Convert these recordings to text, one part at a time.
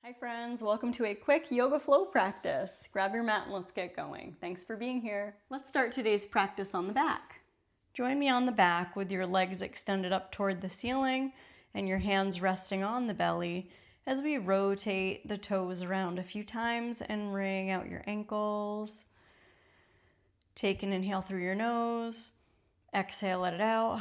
Hi friends, welcome to a quick yoga flow practice. Grab your mat and let's get going. Thanks for being here. Let's start today's practice on the back. Join me on the back with your legs extended up toward the ceiling and your hands resting on the belly as we rotate the toes around a few times and wring out your ankles. Take an inhale through your nose. Exhale, let it out.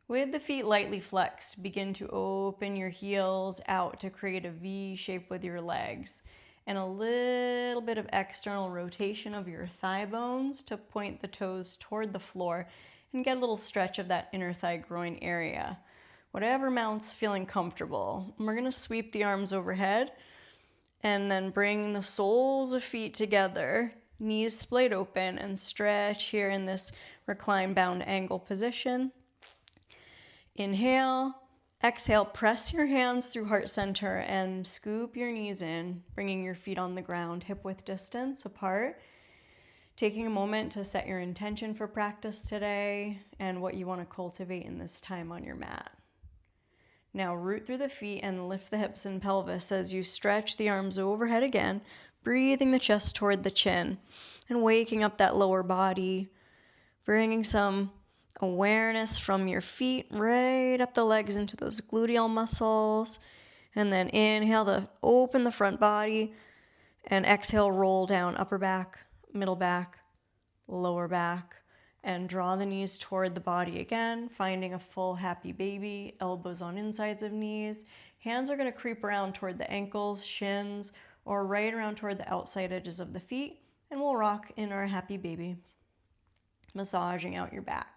With the feet lightly flexed, begin to open your heels out to create a V shape with your legs and a little bit of external rotation of your thigh bones to point the toes toward the floor and get a little stretch of that inner thigh groin area. Whatever amount's feeling comfortable. And we're going to sweep the arms overhead and then bring the soles of feet together, knees splayed open, and stretch here in this recline bound angle position. Inhale, exhale, press your hands through heart center and scoop your knees in, bringing your feet on the ground, hip width distance apart. Taking a moment to set your intention for practice today and what you want to cultivate in this time on your mat. Now root through the feet and lift the hips and pelvis as you stretch the arms overhead again, breathing the chest toward the chin and waking up that lower body, bringing some awareness from your feet right up the legs into those gluteal muscles. And then inhale to open the front body and exhale, roll down upper back, middle back, lower back, and draw the knees toward the body again, finding a full happy baby, elbows on insides of knees. Hands are going to creep around toward the ankles, shins, or right around toward the outside edges of the feet, and we'll rock in our happy baby, massaging out your back.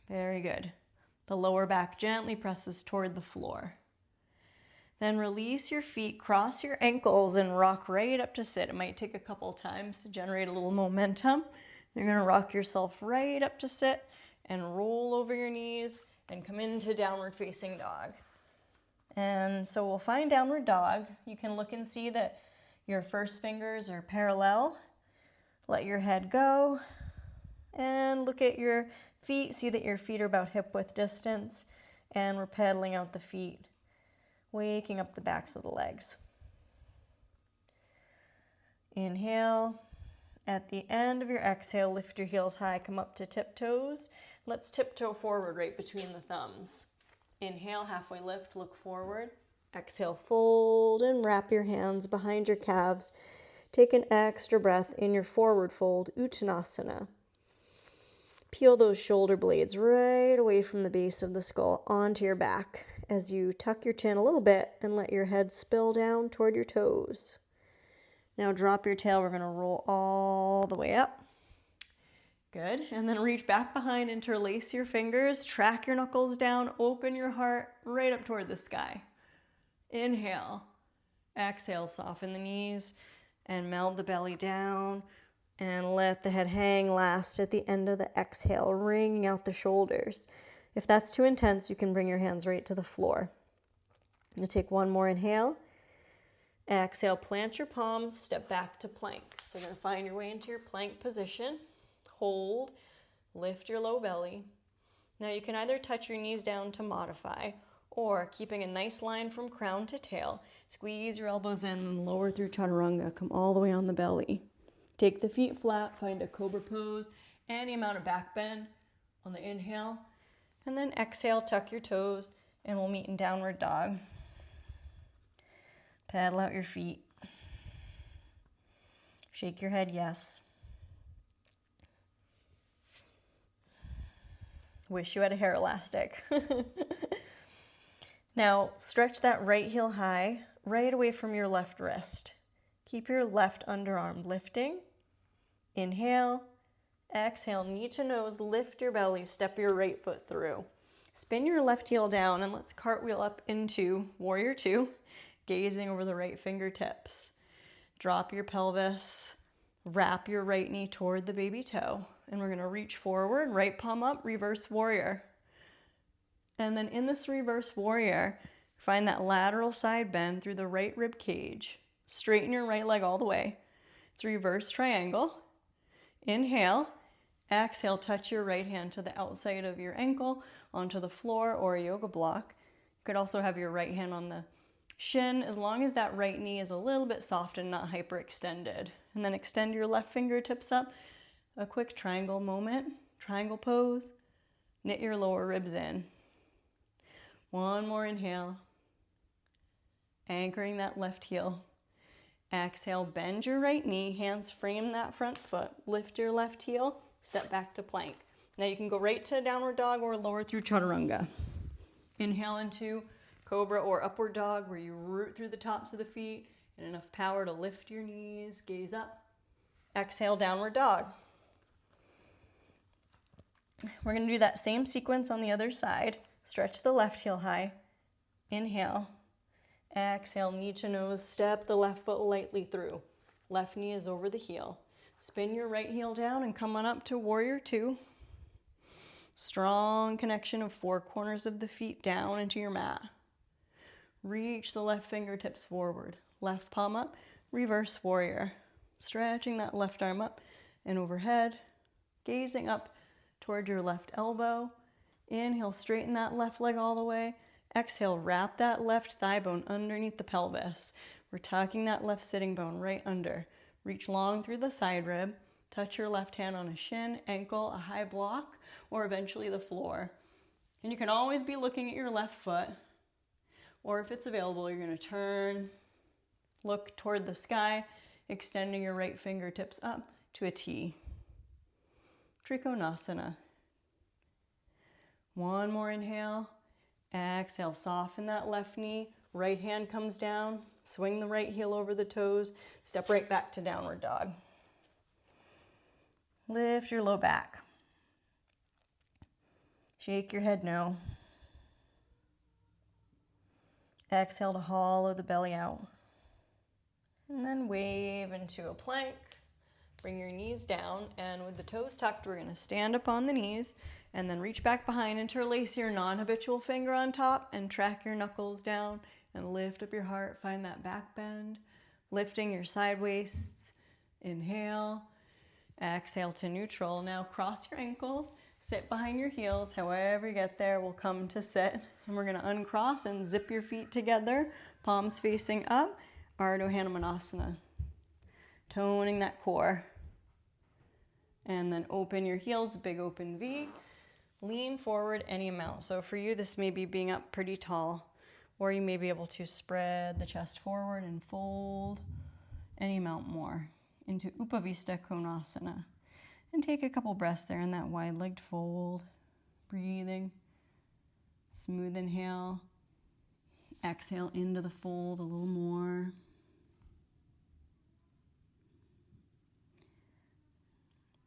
Very good. The lower back gently presses toward the floor. Then release your feet, cross your ankles, and rock right up to sit. It might take a couple times to generate a little momentum. You're going to rock yourself right up to sit and roll over your knees and come into downward facing dog. And so we'll find downward dog. You can look and see that your first fingers are parallel. Let your head go. And look at your feet. See that your feet are about hip width distance. And we're pedaling out the feet, waking up the backs of the legs. Inhale. At the end of your exhale, lift your heels high, come up to tiptoes. Let's tiptoe forward right between the thumbs. Inhale, halfway lift, look forward. Exhale, fold and wrap your hands behind your calves. Take an extra breath in your forward fold, Uttanasana. Peel those shoulder blades right away from the base of the skull onto your back as you tuck your chin a little bit and let your head spill down toward your toes. Now drop your tail. We're going to roll all the way up. Good. And then reach back behind, interlace your fingers, track your knuckles down, open your heart right up toward the sky. Inhale. Exhale, soften the knees and melt the belly down. And let the head hang last at the end of the exhale, wringing out the shoulders. If that's too intense, you can bring your hands right to the floor. You take one more inhale. Exhale, plant your palms, step back to plank. So you're going to find your way into your plank position. Hold, lift your low belly. Now you can either touch your knees down to modify, or keeping a nice line from crown to tail, squeeze your elbows in and lower through chaturanga. Come all the way on the belly. Take the feet flat, find a cobra pose, any amount of back bend on the inhale. And then exhale, tuck your toes, and we'll meet in downward dog. Paddle out your feet. Shake your head, yes. Wish you had a hair elastic. Now, stretch that right heel high, right away from your left wrist. Keep your left underarm lifting. Inhale, exhale, knee to nose, lift your belly, step your right foot through. Spin your left heel down and let's cartwheel up into Warrior Two, gazing over the right fingertips. Drop your pelvis, wrap your right knee toward the baby toe, and we're going to reach forward, right palm up, reverse warrior. And then in this reverse warrior, find that lateral side bend through the right rib cage. Straighten your right leg all the way. It's reverse triangle. Inhale, Exhale, touch your right hand to the outside of your ankle onto the floor or a yoga block. You could also have your right hand on the shin, as long as that right knee is a little bit soft and not hyperextended. And then extend your left fingertips up. A quick triangle moment, triangle pose. Knit your lower ribs in. One more inhale. Anchoring that left heel. Exhale, bend your right knee, hands frame that front foot. Lift your left heel, step back to plank. Now you can go right to downward dog or lower through chaturanga. Inhale into cobra or upward dog, where you root through the tops of the feet and enough power to lift your knees, gaze up. Exhale, downward dog. We're going to do that same sequence on the other side. Stretch the left heel high. Inhale. Exhale, knee to nose. Step the left foot lightly through. Left knee is over the heel. Spin your right heel down and come on up to warrior two. Strong connection of four corners of the feet down into your mat. Reach the left fingertips forward. Left palm up. Reverse warrior. Stretching that left arm up and overhead. Gazing up toward your left elbow. Inhale, straighten that left leg all the way. Exhale, wrap that left thigh bone underneath the pelvis. We're tucking that left sitting bone right under. Reach long through the side rib. Touch your left hand on a shin, ankle, a high block, or eventually the floor. And you can always be looking at your left foot, or if it's available, you're going to turn, look toward the sky, extending your right fingertips up to a T. Trikonasana. One more inhale. Exhale, soften that left knee. Right hand comes down. Swing the right heel over the toes. Step right back to downward dog. Lift your low back. Shake your head no. Exhale to hollow the belly out. And then wave into a plank. Bring your knees down, and with the toes tucked, we're going to stand up on the knees and then reach back behind, interlace your non-habitual finger on top and track your knuckles down and lift up your heart. Find that back bend, lifting your side waists. Inhale, exhale to neutral. Now cross your ankles, sit behind your heels. However you get there, we'll come to sit. And we're going to uncross and zip your feet together, palms facing up, Ardha Hanumanasana. Toning that core. And then open your heels, big open V. Lean forward any amount. So for you, this may be being up pretty tall, or you may be able to spread the chest forward and fold any amount more into Upavista Konasana. And take a couple breaths there in that wide-legged fold. Breathing. Smooth inhale. Exhale into the fold a little more.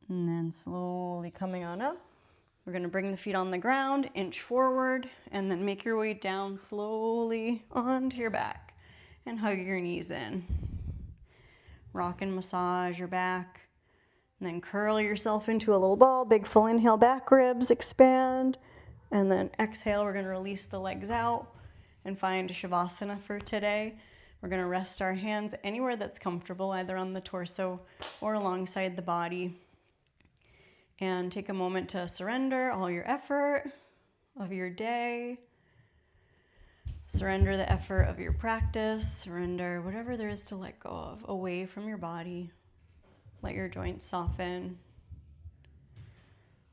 And then slowly coming on up, we're going to bring the feet on the ground, inch forward, and then make your way down slowly onto your back and hug your knees in. Rock and massage your back, and then curl yourself into a little ball. Big full inhale, back ribs expand, and then exhale, we're going to release the legs out and find Shavasana for today. We're going to rest our hands anywhere that's comfortable, either on the torso or alongside the body. And take a moment to surrender all your effort of your day. Surrender the effort of your practice. Surrender whatever there is to let go of away from your body. Let your joints soften.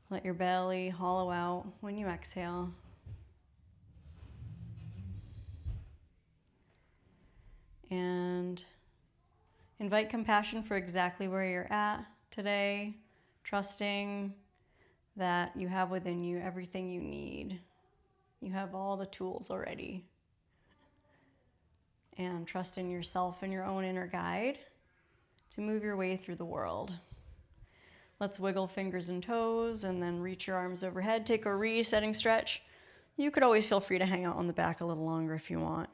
Let your belly hollow out when you exhale. And invite compassion for exactly where you're at today. Trusting that you have within you everything you need. You have all the tools already. And trust in yourself and your own inner guide to move your way through the world. Let's wiggle fingers and toes and then reach your arms overhead. Take a resetting stretch. You could always feel free to hang out on the back a little longer if you want.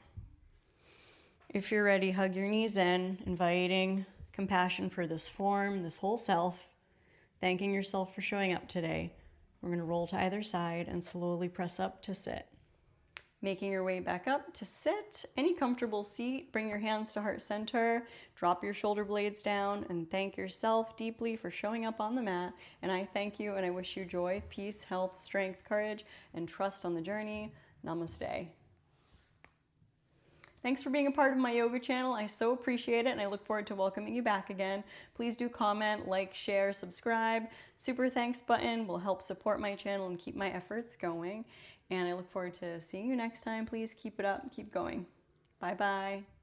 If you're ready, hug your knees in, inviting compassion for this form, this whole self. Thanking yourself for showing up today. We're going to roll to either side and slowly press up to sit. Making your way back up to sit, any comfortable seat, bring your hands to heart center, drop your shoulder blades down, and thank yourself deeply for showing up on the mat. And I thank you and I wish you joy, peace, health, strength, courage, and trust on the journey. Namaste. Thanks for being a part of my yoga channel. I so appreciate it and I look forward to welcoming you back again. Please do comment, like, share, subscribe. Super thanks button will help support my channel and keep my efforts going. And I look forward to seeing you next time. Please keep it up, keep going. Bye-bye.